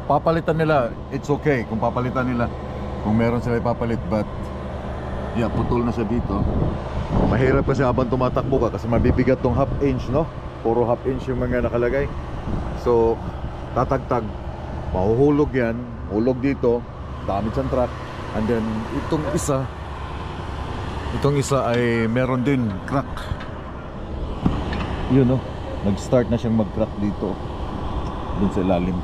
papalitan nila, it's okay kung papalitan nila, kung meron sila ipapalit. But yeah, putol na siya dito. Mahirap kasi habang tumatakbo ka kasi mabibigat tong half inch, no? Puro half inch yung mga nakalagay. So tatagtag, mahuhulog yan, hulog dito, damage ang truck. And then itong isa ay meron din crack. Yun, no? Nag-start na siyang mag-crack dito dun sa ilalim.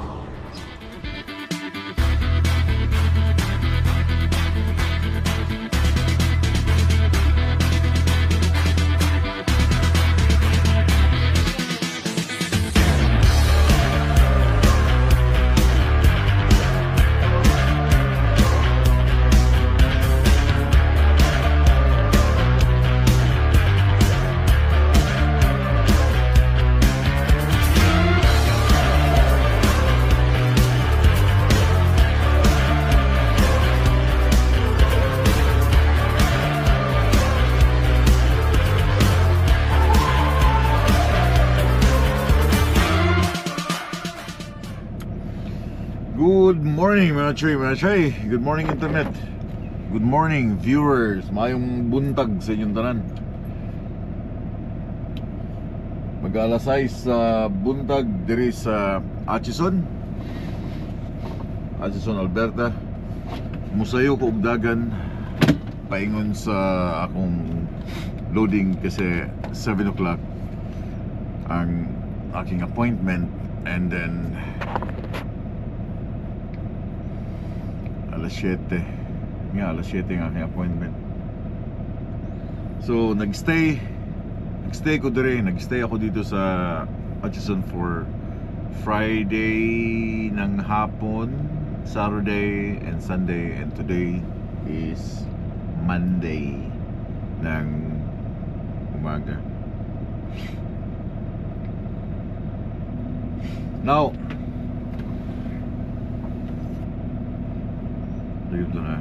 Good morning mga chay. Good morning internet. Good morning viewers. Mayong buntag sa inyong tanan. Mag-alas 6 sa buntag diri sa Atchison, Alberta. Musayo ko og dagan paingon sa akong loading kasi 7 o'clock ang aking appointment, and then alas 7 ang aking appointment. So nagstay ako dito sa Atchison for Friday ng hapon, Saturday and Sunday, and today is Monday ng umaga. Now dito na.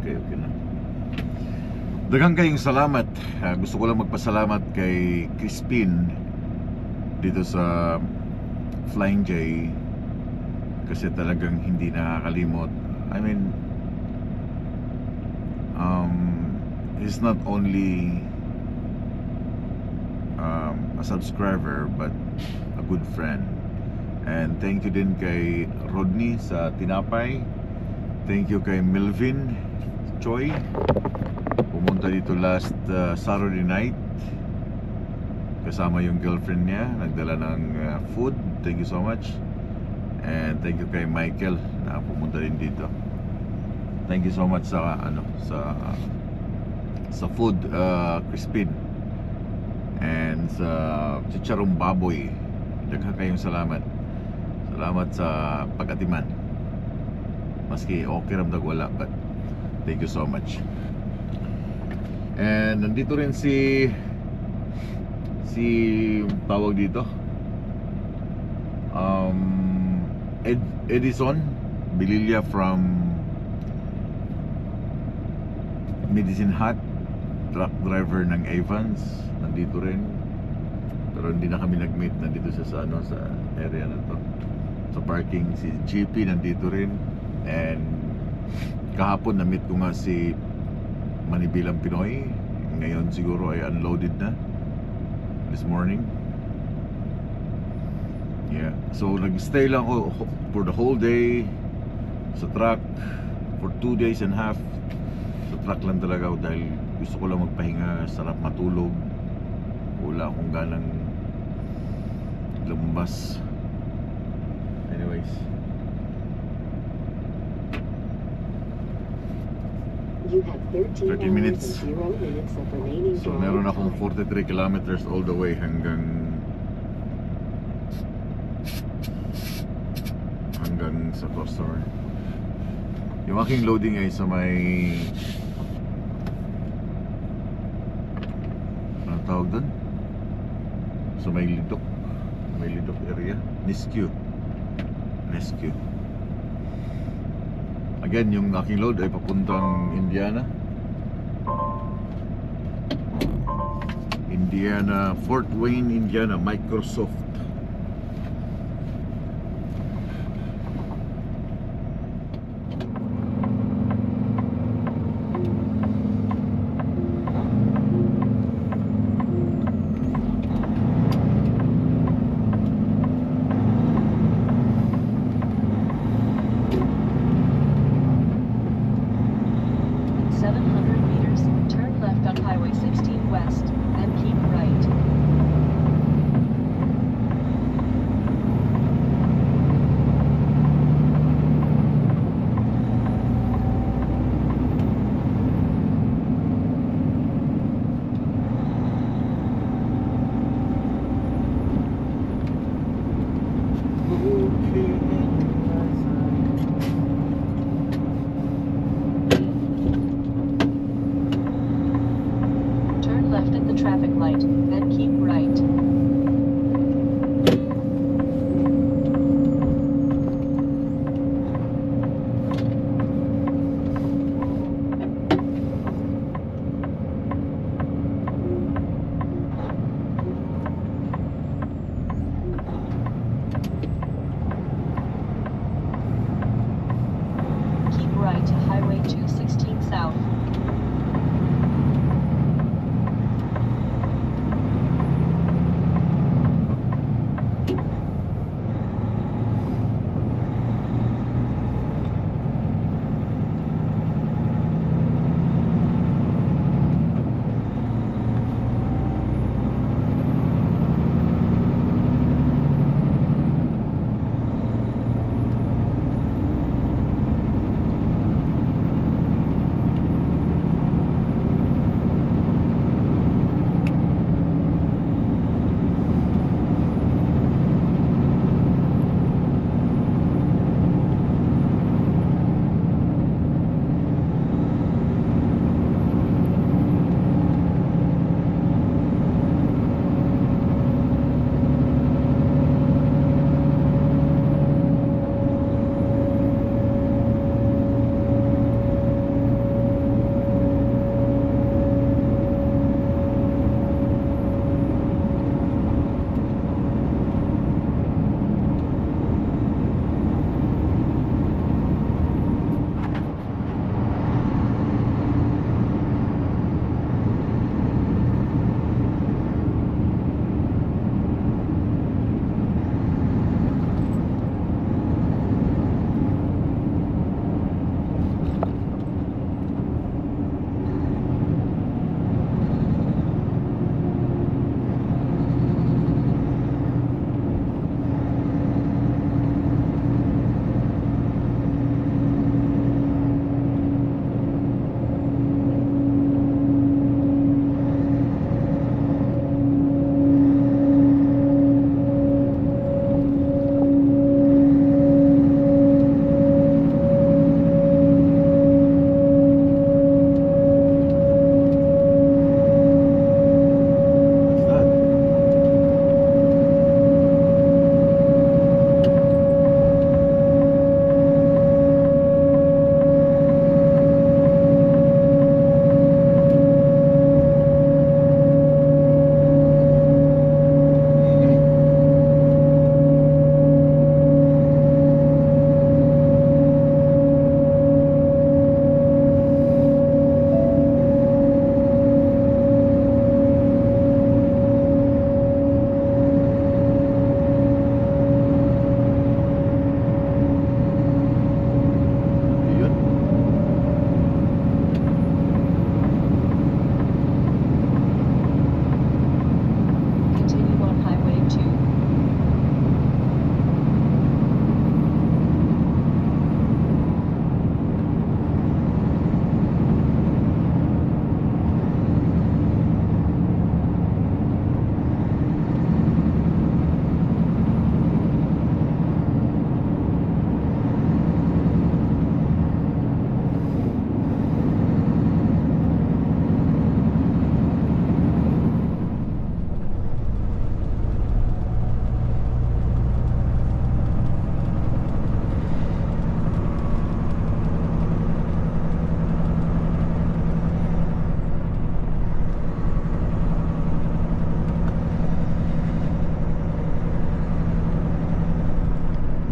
Okay na. Daghang kayong salamat. Gusto ko lang magpasalamat kay Crispin dito sa Flying J kasi talagang hindi nakakalimot. I mean, he's not only a subscriber but a good friend. And thank you din kay Rodney sa tinapay. Thank you kay Melvin Choi, pumunta dito last Saturday night kasama yung girlfriend niya, nagdala ng food. Thank you so much. And thank you kay Michael na pumunta din dito. Thank you so much sa food, Crispin, and sa chicharong baboy. Daghang kayong salamat. Salamat sa pag-atiman. Maski okay ramdag wala, but thank you so much. And nandito rin si tawag dito Edison Bililla from Medicine Hat, truck driver ng Evans, nandito rin. Pero hindi na kami nag-meet. Nandito siya sa sa area na to, sa parking. Si GP nandito rin. And kahapon na-meet ko nga si Manibilang Pinoy. Ngayon siguro ay unloaded na this morning. Yeah, so nag-stay lang ako for the whole day sa truck for 2 days and a half. Sa truck lang talaga ako dahil gusto ko lang magpahinga, sarap matulog, wala akong ganang lumabas. Anyways, 30 minutes. So meron akong 43 kilometers all the way hanggang sa customer. Yung aking loading ay sa may anong tawag doon? So may lidok area, Nisku. Again, yung aking load ay papuntang Indiana, Fort Wayne, Indiana, Microsoft.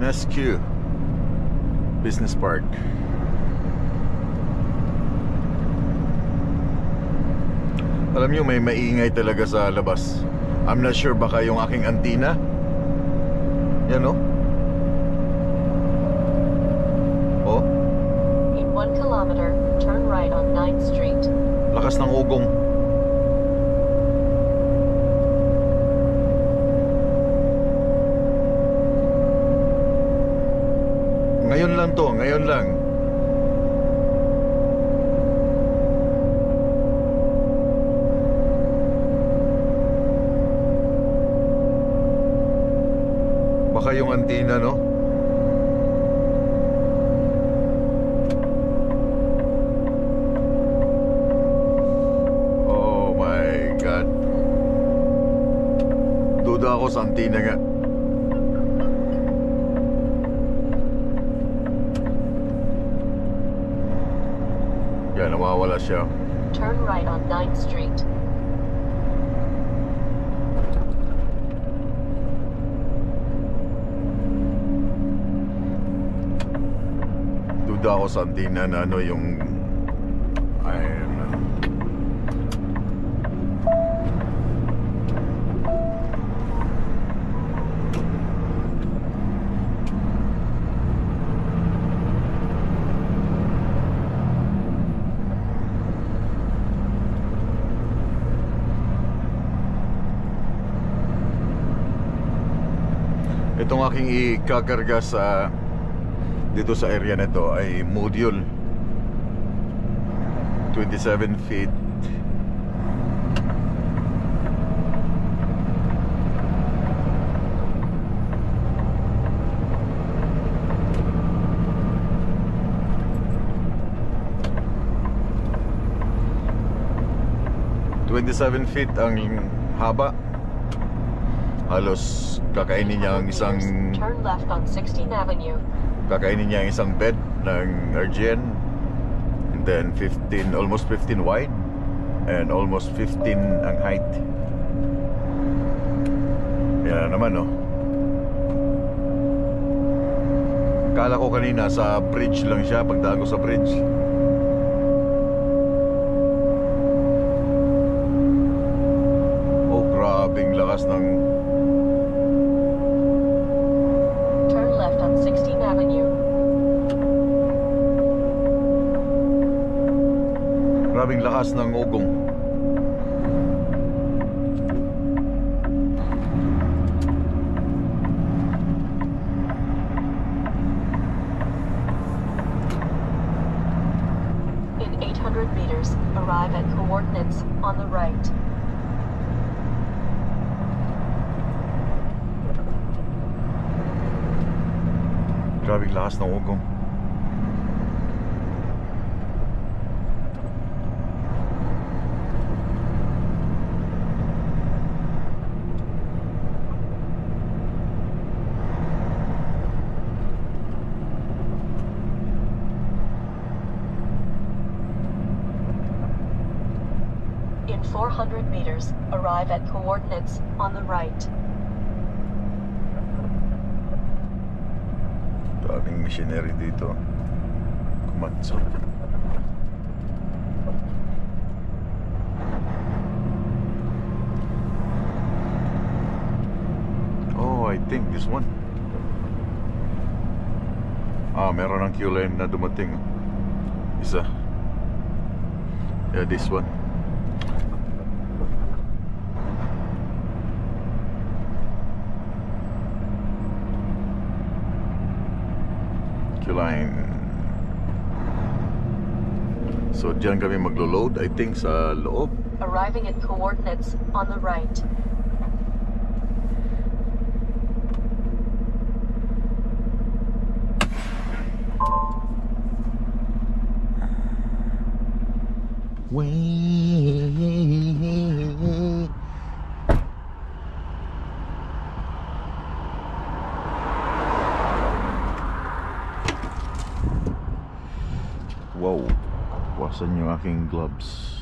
Nesque Business Park. Alam nyo, may maingay talaga sa labas. I'm not sure, baka yung aking antina. Yan o. Oh. In 1 kilometer, turn right on 9th Street. Lakas ng ugong. Ngayon lang to, ngayon lang. Baka yung antina, no? Oh my God. Duda ako sa antina nga. Yan, nawawala siya. Turn right on 9th Street. Duda ako sa antina na ano yung itong aking ikakarga sa dito sa area na to ay module 27 feet. ...27 feet ang haba. Halos kakainin niya ang isang... Turn left on 16th Avenue. Kakainin niya ang isang bed ng Argent. And then 15, almost 15 wide. And almost 15 ang height. Yan naman, no? Kala ko kanina sa bridge lang siya, pagdaan ko sa bridge. Oh, grabing lakas ng... Turn left on 16th Avenue. Grabing lakas ng ugong. In 800 meters, arrive at coordinates on the right. Grabing lakas ng ugong. In 400 meters, arrive at coordinates on the right. Daming missionary dito. Kumatso. Oh, I think this one. Ah, meron ng queue line na dumating. Isa. Yeah, this one. Line. So diyan kami maglo-load, I think, sa loob. Arriving at coordinates on the right. Wow, wasan yung aking gloves.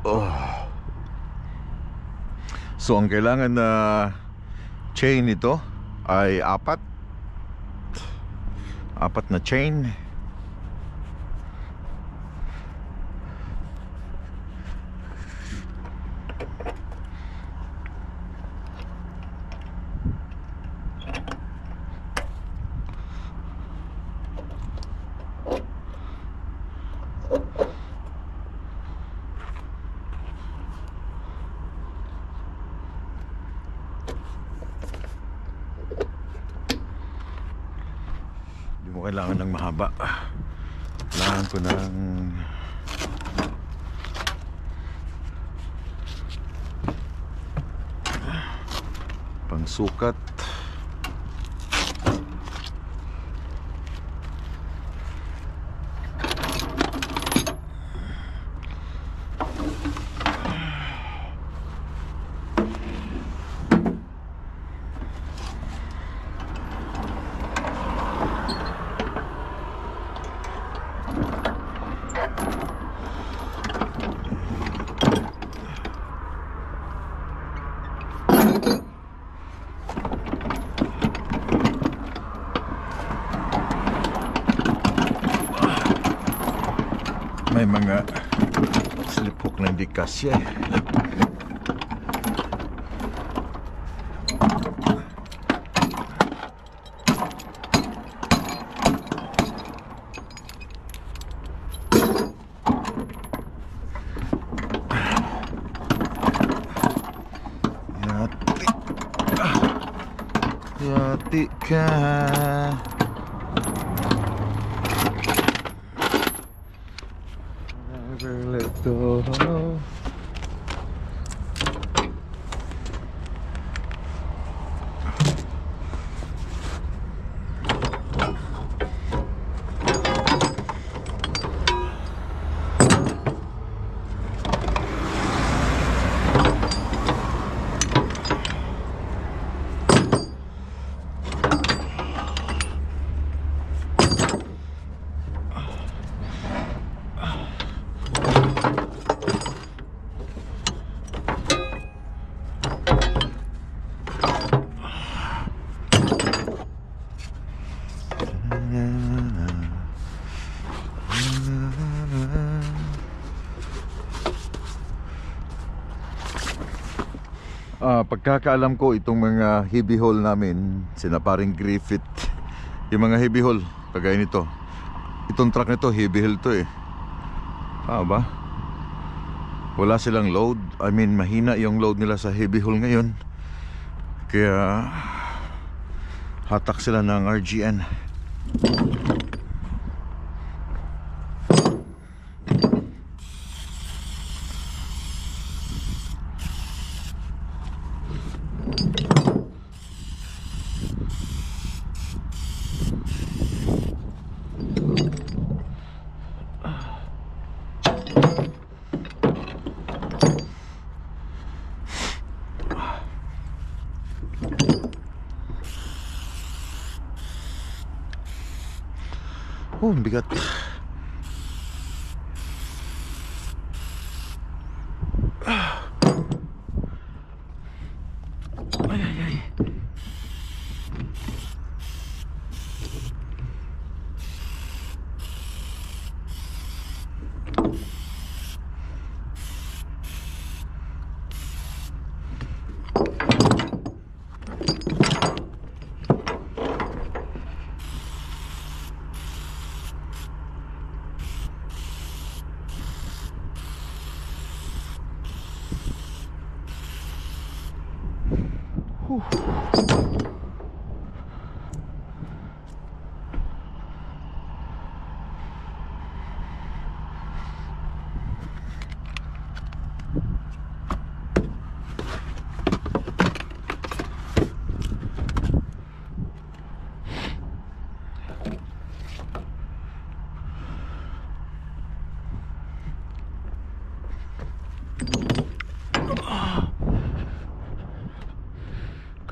Oh. So ang kailangan na chain nito ay apat na chain. Kailangan ng mahaba. Kailangan ko ng pangsukat. May mga slip hook na hindi kasya eh. Yati ka. Never let go. Pagkakaalam ko, itong mga heavy haul namin, sina paring Griffith, yung mga heavy haul kagaya nito, itong truck nito heavy haul to eh. Ba? Wala silang load. I mean, mahina yung load nila sa heavy haul ngayon, kaya hatak sila ng RGN. Oh, bigat. Ay, ay, ay.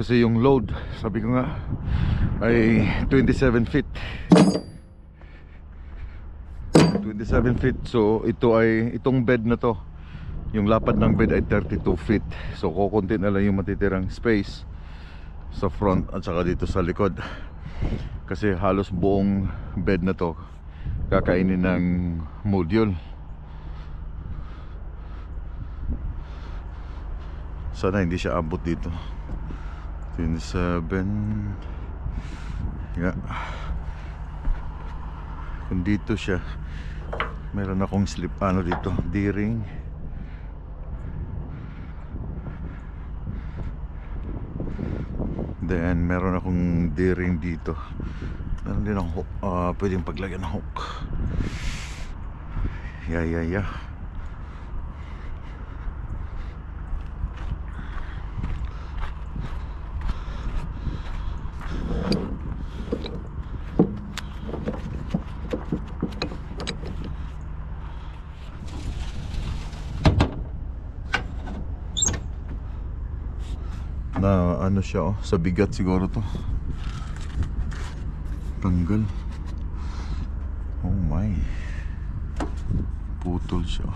Kasi yung load, sabi ko nga, ay 27 feet. 27 feet. So ito ay, itong bed na to Yung lapad ng bed ay 32 feet. So kukunti na lang yung matitirang space sa front at saka dito sa likod. Kasi halos buong bed na to kakainin ng module. Sana hindi siya abot dito. 27. Yeah. Kung dito siya, meron akong slip dito, D-ring. Then meron akong D-ring dito. Meron din akong hook, pwedeng paglagyan ng hook. Yeah. Na ano siya, sa bigat siguro to tanggal. Oh my, putol siya.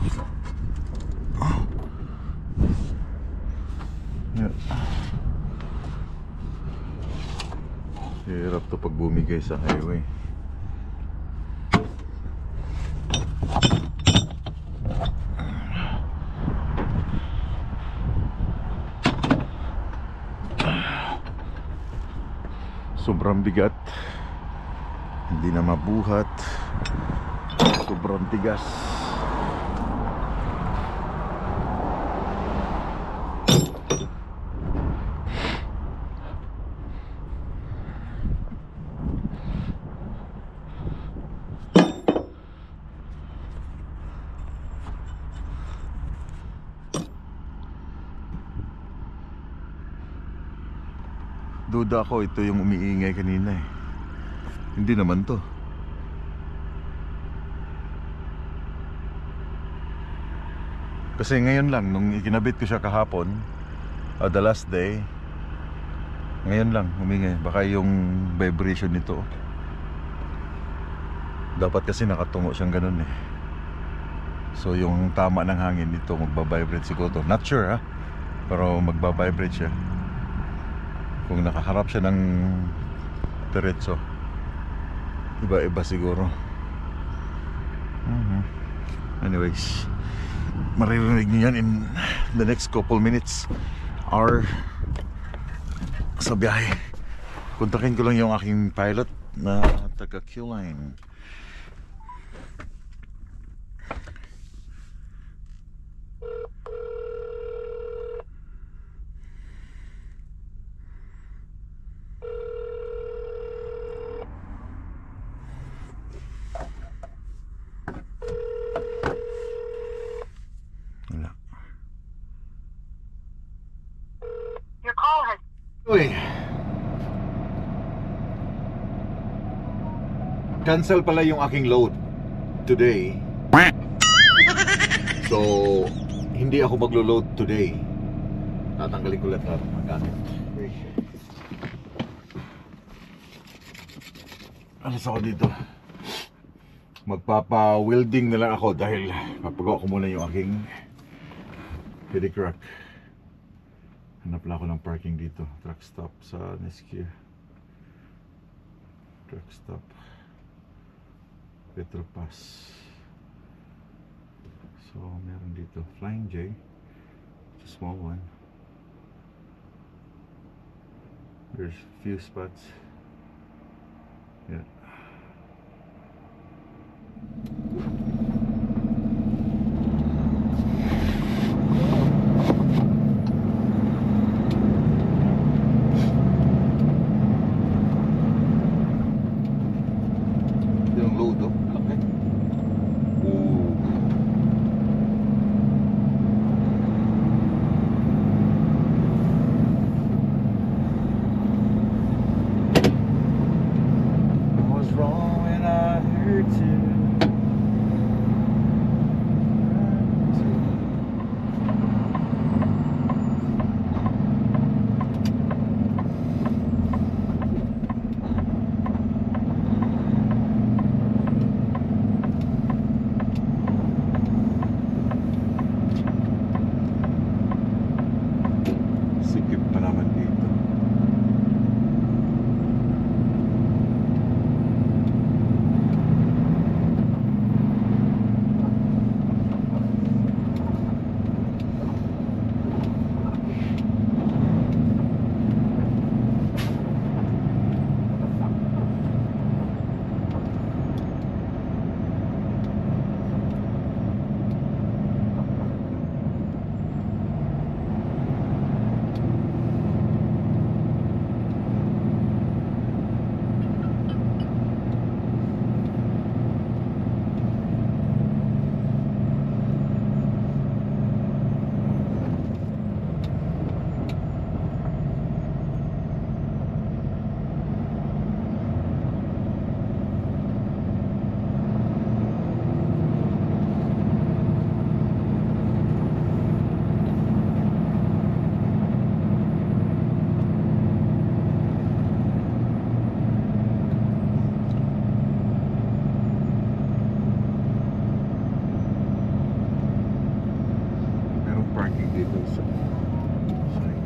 Yeah. Hirap to pag bumigay sa highway. Sobrang bigat, hindi na mabuhat, sobrang tigas. Duda ako ito yung umiingay kanina eh. Hindi naman to. Kasi ngayon lang, nung ikinabit ko siya kahapon, the last day, ngayon lang umingay. Baka yung vibration nito. Dapat kasi nakatungo siyang ganun eh. So yung tama ng hangin nito magbabibrate siguro to. Not sure ha, pero magbabibrate siya kung nakaharap siya ng diretso. Iba-iba siguro. Anyways, maririnig niyo yan in the next couple minutes or sa biyahe. Kontakin ko lang yung aking pilot na taga Q-Line. Uy, cancel pala yung aking load today. So hindi ako maglo-load today. Tatanggalin ko lahat ng gamit. Alas ako dito. Magpapa-welding na lang ako dahil papagawa ko muna yung aking pedicrack. Hanap lang ako ng parking dito. Truck stop sa Nesquia. Truck stop Petropass. So meron dito Flying J. It's a small one. There's a few spots. Yeah. dito sa side.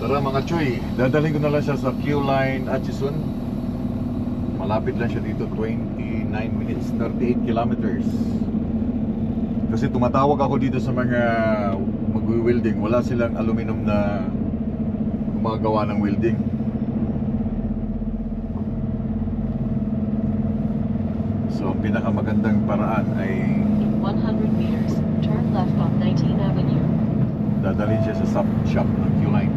Tara mga choy, dadalhin ko na lang siya sa Q-Line Atchison. Malapit lang siya dito, 29 minutes, 38 kilometers. Kasi tumatawag ako dito sa mga magwi-welding, wala silang aluminum na gumagawa ng welding. So So ang pinakamagandang paraan ay In 100 meters, turn left on 19 Avenue. dadalhin siya sa shop ng Q-Line.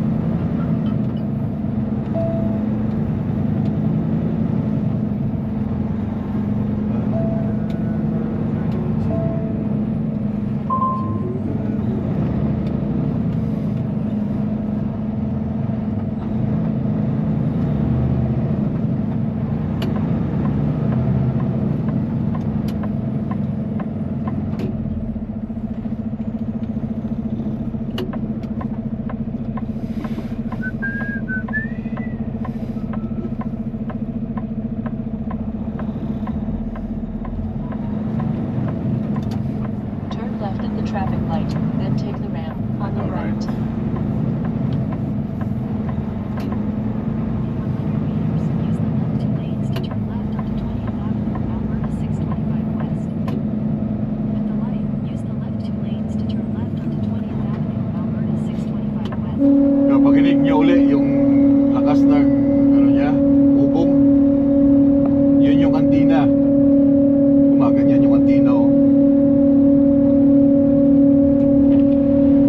Turn left at the traffic light, then take the ramp on the All right. right. Use the left 2 lanes to turn left onto 20th Avenue, Alberta 625 West. At the light, use the left 2 lanes to turn left onto 20th Avenue, Alberta 625 West. Kapag niyo uli yung lakas ng ano niya, ubong, yun yung antina. Gumaganyan yung antina, oh.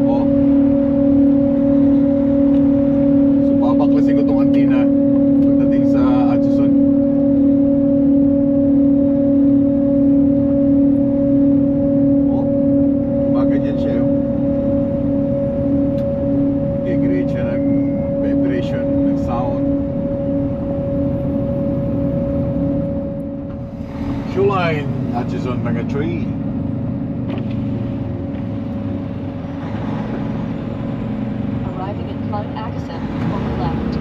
Oh. So babaklasin ko tong antina pagdating sa Atchison. Oh. Gumaganyan siya, oh. Nag-create siya ng vibration, ng sound. Shoreline, Atchison mga tree. Arriving at Clyde Atchison on the left.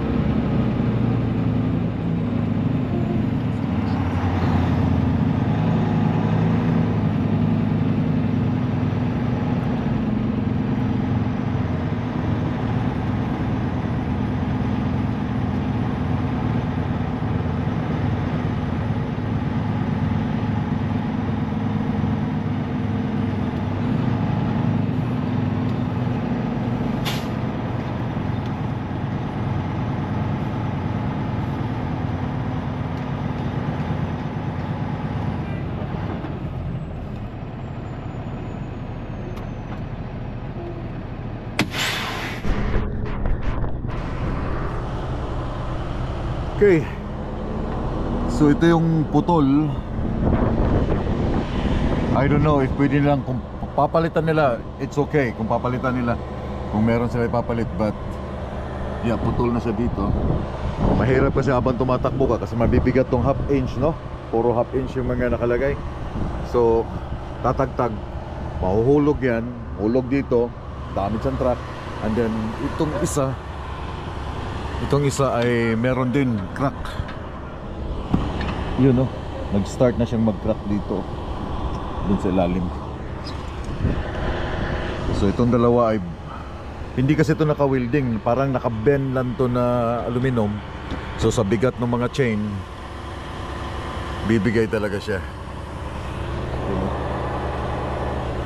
Okay. So ito yung putol. I don't know if pwede nilang, kung papalitan nila, it's okay kung papalitan nila, kung meron sila ipapalit, but yeah, putol na siya dito. Mahirap kasi habang tumatakbo ka kasi mabibigat tong half inch, no? Puro half inch yung mga nakalagay. So tatagtag, mahuhulog yan, hulog dito, damage ang truck. And then itong isa ay meron din crack. Yun, no? Nag-start na siyang mag-crack dito dun sa ilalim. So itong dalawa ay hindi kasi ito naka-welding, parang naka-bend lang to na aluminum. So sa bigat ng mga chain, bibigay talaga siya.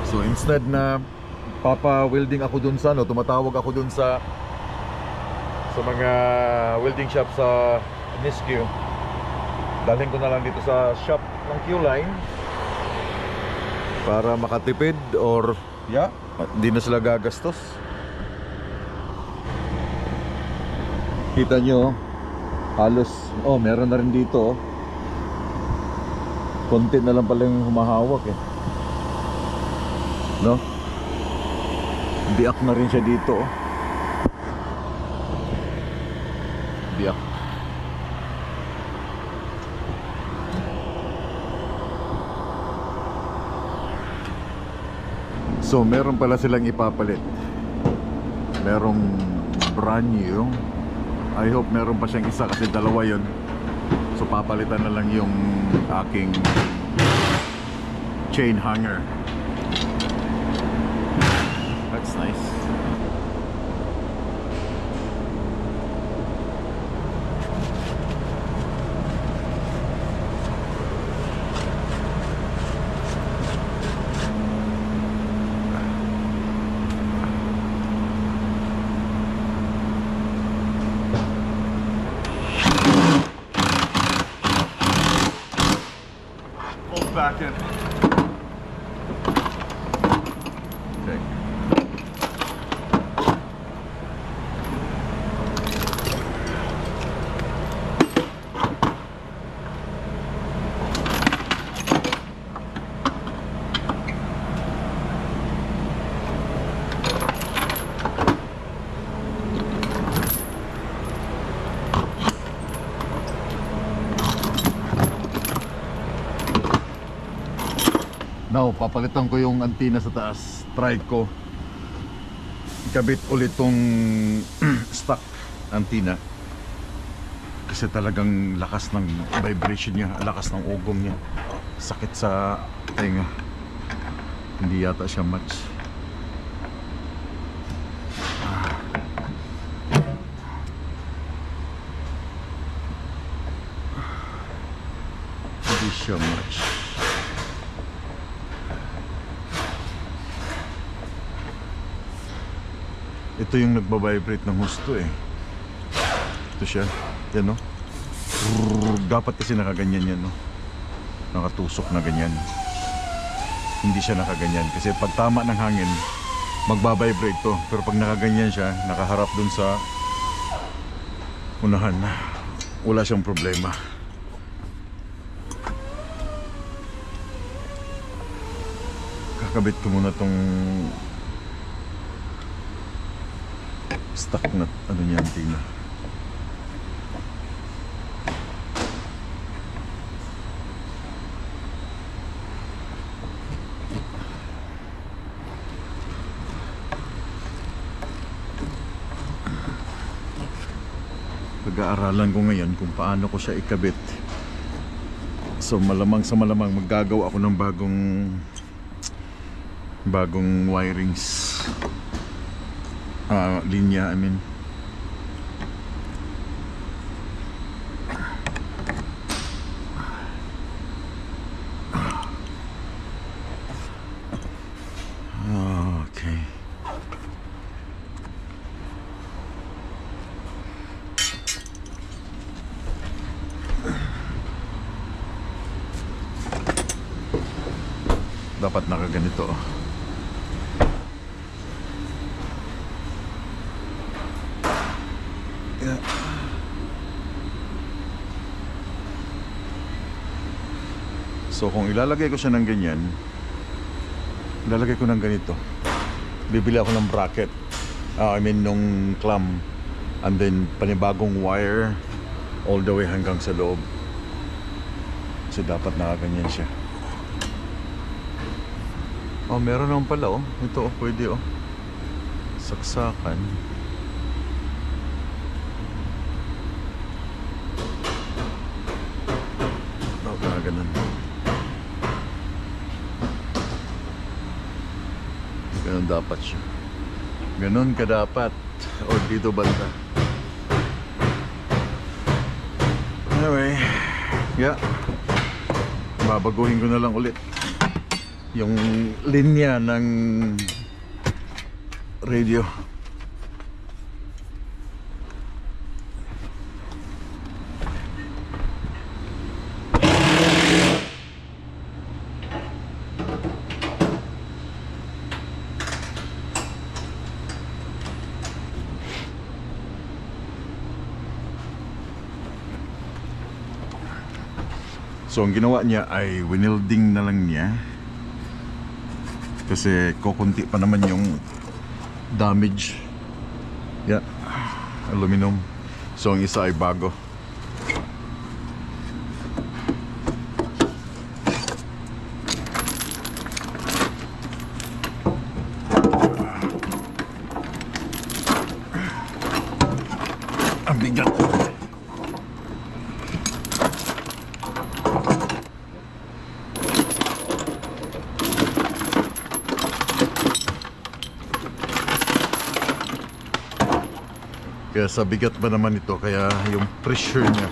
So instead na papa-welding ako dun sa ano, tumatawag ako dun sa mga welding shop sa Nisku, dalhin ko na lang dito sa shop ng Q-Line para makatipid, or yeah, di na sila gagastos. Kita nyo, halos, oh, meron na rin dito, oh. Konti na lang pala yung humahawak, eh, no? Biak na rin siya dito, oh. Biak. So meron pala silang ipapalit, merong brand new. I hope meron pa siyang isa kasi dalawa yun. So papalitan na lang yung aking chain hanger. That's nice. back in. Okay. Now, papalitan ko yung antenna sa taas. Try ko ikabit ulit tong stock antenna. Kasi talagang lakas ng vibration niya, lakas ng ugong niya. Sakit sa tenga. Hindi yata siya match. Hindi siya match. Ito yung nagbabibrate ng husto eh. Ito siya. Yan no. Dapat kasi nakaganyan yan no. Nakatusok na ganyan. Hindi siya nakaganyan. Kasi pag tama ng hangin, magbabibrate to. Pero pag nakaganyan siya, nakaharap dun sa unahan, wala siyang problema. Kakabit ko muna tong stock na ano niya antenna. Pag-aaralan ko ngayon kung paano ko siya ikabit. So malamang sa malamang maggagawa ako ng bagong wirings. Linya, I mean. Okay. Dapat nakaganito. Yeah. So kung ilalagay ko siya ng ganyan, ilalagay ko ng ganito, bibili ako ng bracket, I mean nung clamp, and then panibagong wire all the way hanggang sa loob. So dapat nakaganyan siya. Oh, meron naman pala oh. Ito oh, pwede oh. Saksakan. Ganun. Ganun dapat siya. Ganun ka dapat. O dito banda. Anyway, yeah. Babaguhin ko na lang ulit yung linya ng radio. So ang ginawa niya ay winilding na lang niya. Kasi kukunti pa naman yung damage. Yeah. Aluminum. So ang isa ay bago. Ang bigat. Kaya sa bigat ba naman ito, kaya yung pressure niya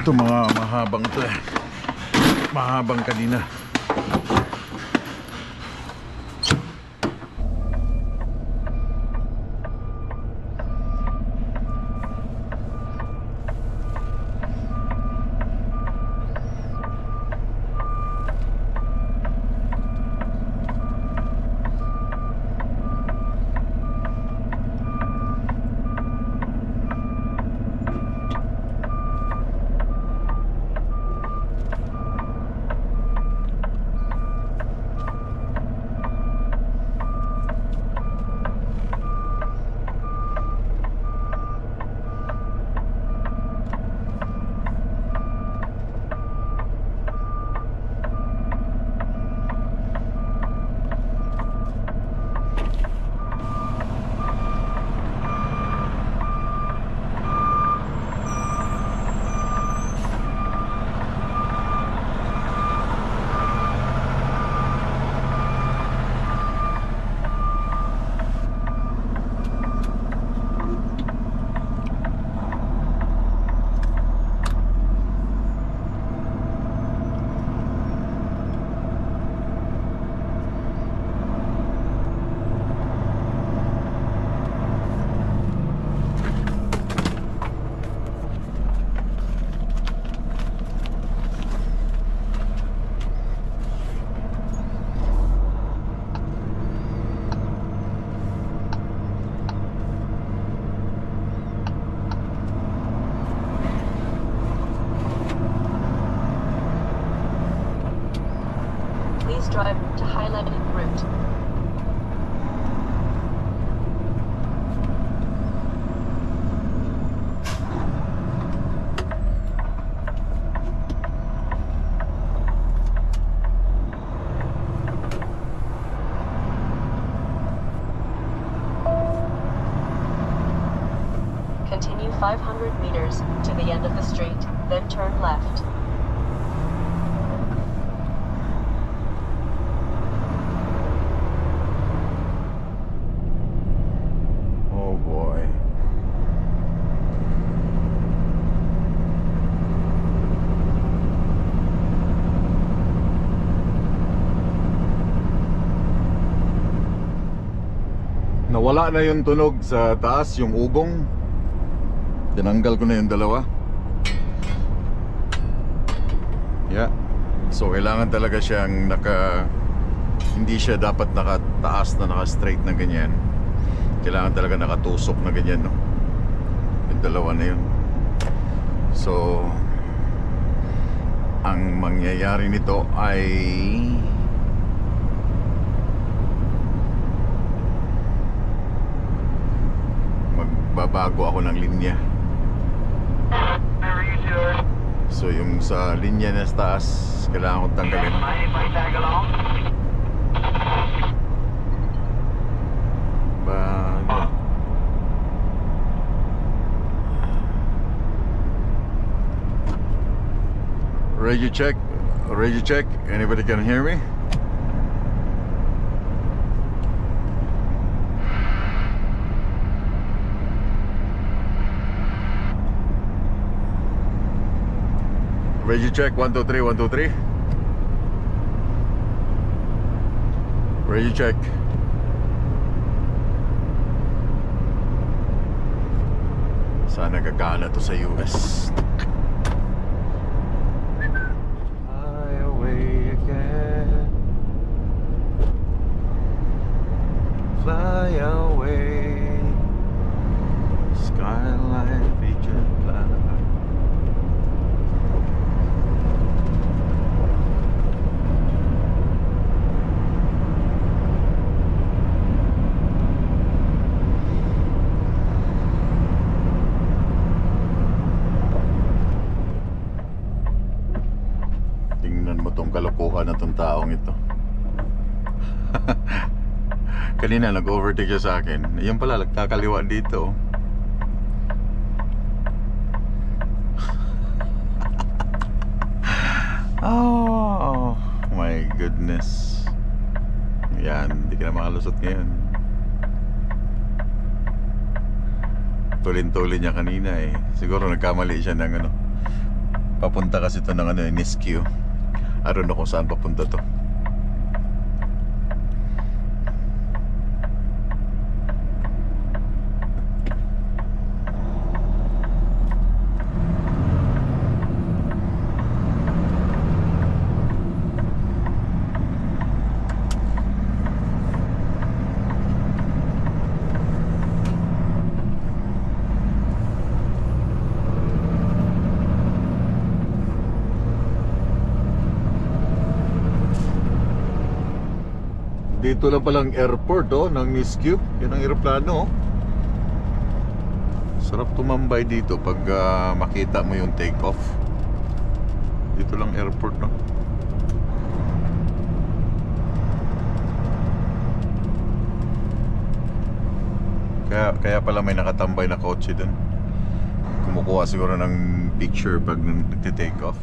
Ito mga mahabang to eh. Mahabang kanina. Please drive to highlighted route. Continue 500 meters to the end of the street, then turn left. Oh boy. Nawala na yung tunog sa taas, yung ugong. Tinanggal ko na yung dalawa. Yeah. So kailangan talaga siyang hindi siya dapat nakataas na naka-straight na ganyan. Kailangan talaga nakatusok na ganyan, no? Yung dalawa na yun. So ang mangyayari nito ay magbabago ako ng linya. So yung sa linya na sa taas, kailangan kong tanggalin. Bago. Radio check. Radio check. Anybody can hear me? Radio check, 1, 2, 3, 1, 2, 3. Radio check. Sana gagana to sa US. Fly away again. Fly away. Skyline Region Plan. Kalokohan na tong taong ito. Kanina nag-overtake siya sa akin. Yan pala, nagkakaliwa dito. Oh my goodness. Yan, hindi ka na makalusot ngayon. Tulin-tulin niya kanina eh. Siguro nagkamali siya ng Papunta kasi ito ng ano, Nisku. I don't know kung saan papunta to. Dito lang palang airport ng Nisku. Yan ang aeroplano. Sarap tumambay dito pag makita mo yung take off. Dito lang airport, no? Kaya pala may nakatambay na kotse dun. Kumukuha siguro ng picture pag nagte-take off.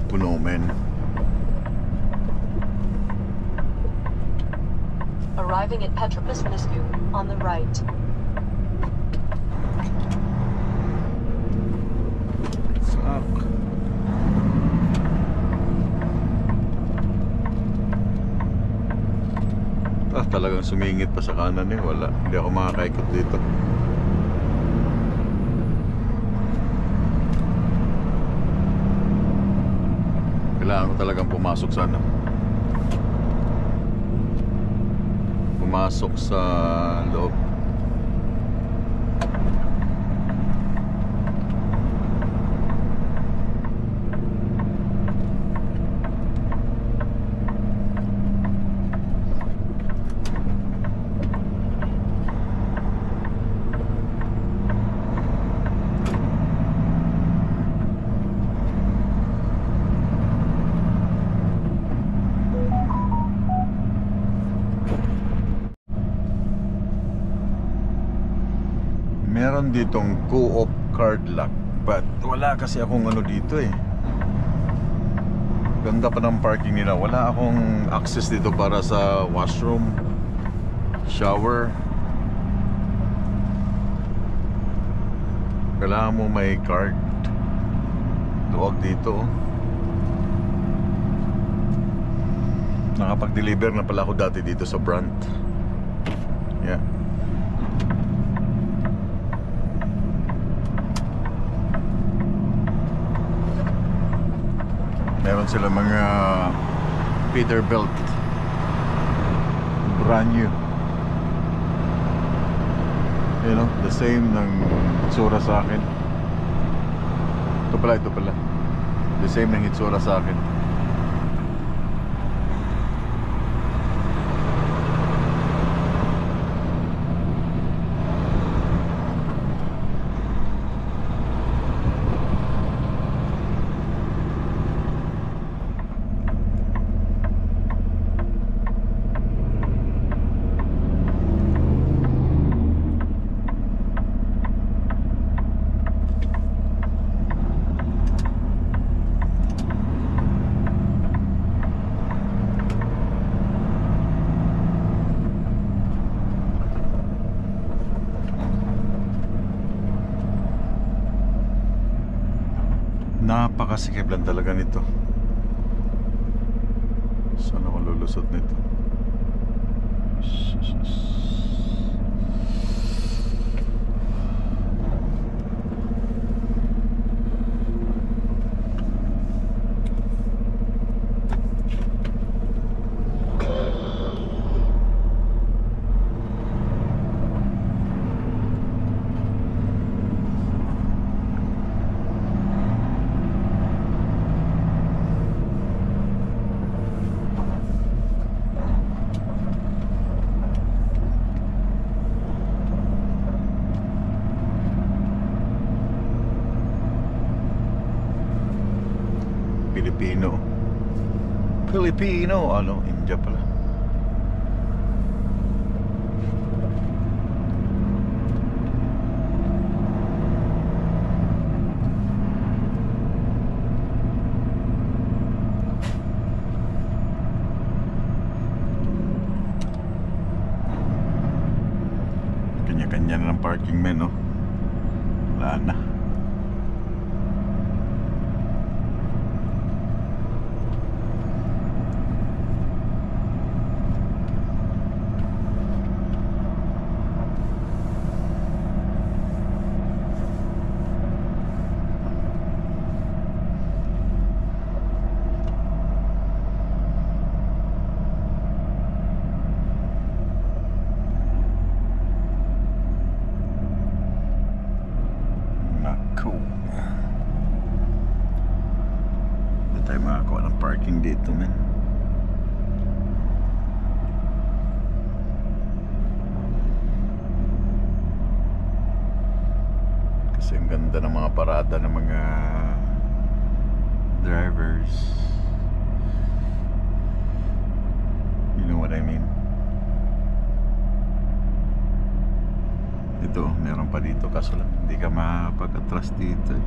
Puno, men. Arriving at Petropas Nisku on the right. Fuck. Talagang sumingit pa sa kanan eh. Wala. Hindi ako makakaikot dito. Kailangan ko talagang pumasok sa ano. Pumasok sa loob. Meron ditong co-op card lock, but wala kasi akong ano dito eh. Ganda pa ng parking nila. Wala akong access dito para sa washroom, shower. Kailangan mo may card. Duwag dito. Nakapag-deliver na pala ako dati dito sa Brant. Yeah. Meron sila mga Peterbilt, brand new. You know, the same ng hitsura sa akin. Ito pala. The same ng hitsura sa akin. Napakasikip lang talaga nito. Saan ako lulusot nito? Filipino, ano, India pala. parking men, no? Wala na. Tayo makakuha ng parking dito, man. Kasi ang ganda ng mga parada ng mga drivers. You know what I mean? Ito, meron pa dito, kaso lang hindi ka makapag-atras dito.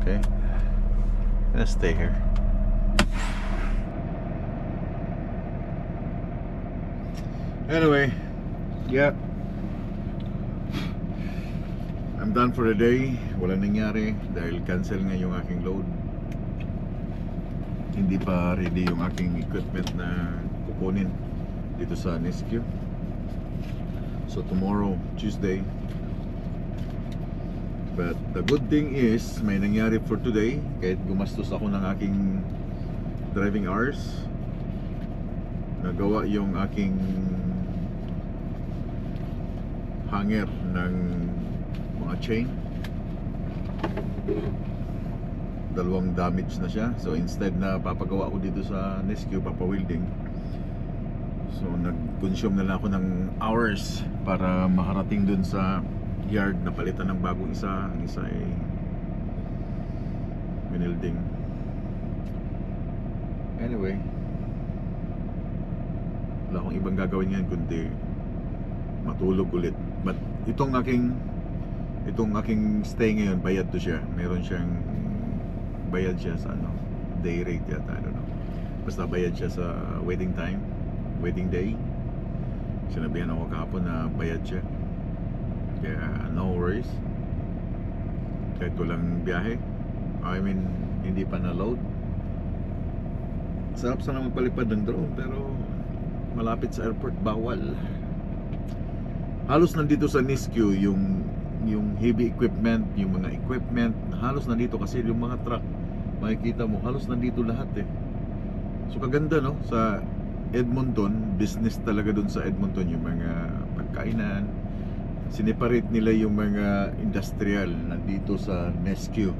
Okay, let's stay here. Anyway, yeah, I'm done for the day. Wala nangyari dahil cancel nga yung aking load. Hindi pa ready yung aking equipment na kukunin dito sa Nesquio. So tomorrow, Tuesday. But the good thing is, may nangyari for today. Kahit gumastos ako ng aking driving hours, nagawa yung aking hanger ng mga chain. Dalawang damage na siya. So instead na papagawa ko dito sa Nesquio, papa-welding, so nag-consume na lang ako ng hours para makarating dun sa yard na palitan ng bagong isa. Ang isa ay winilding. Anyway, wala akong ibang gagawin ngayon kundi matulog ulit. But itong aking stay ngayon, bayad to siya. Meron siyang bayad siya sa ano, day rate yata, I don't know. Basta bayad siya sa waiting time, waiting day. Sinabihan ako kahapon na bayad siya. Kaya no worries. Kahit walang biyahe, I mean hindi pa na-load. Sarap sana magpalipad ng drone, pero malapit sa airport, bawal. Halos nandito sa Nesquio yung heavy equipment, yung mga equipment, halos nandito kasi yung mga truck, makikita mo, halos nandito lahat eh. So kaganda, no? Sa Edmonton, business talaga dun sa Edmonton, yung mga pagkainan. Sineparate nila yung mga industrial nandito sa Nesquio,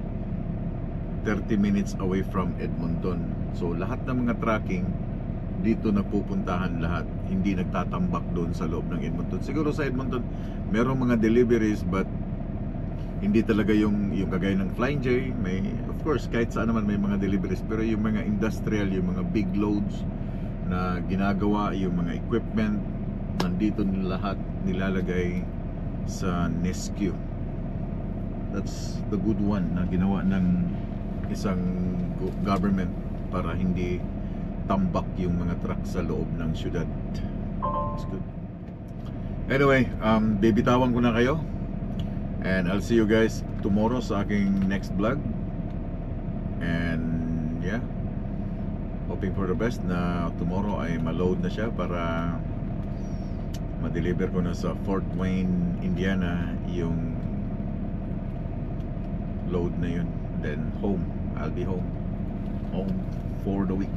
30 minutes away from Edmonton. So lahat ng mga trucking dito napupuntahan lahat, hindi nagtatambak doon sa loob ng Edmonton. Siguro sa Edmonton merong mga deliveries, but hindi talaga yung kagaya ng Flying J. May, of course, kahit saan naman may mga deliveries, pero yung mga industrial, yung mga big loads na ginagawa, yung mga equipment, nandito lahat nilalagay sa Nesquio. That's the good one na ginawa ng isang government para hindi tambak yung mga truck sa loob ng syudad. That's good. Anyway, bibitawan ko na kayo, and I'll see you guys tomorrow sa aking next vlog. And yeah, hoping for the best na tomorrow ay ma-load na siya para ma-deliver ko na sa Fort Wayne, Indiana yung load na yun. Then home, I'll be home for the week.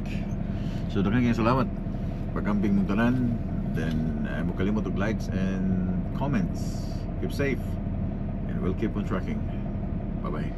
So daghang salamat pagkamping mong tanan. Then mo kalimot og likes and comments. Keep safe and we'll keep on tracking. Bye bye.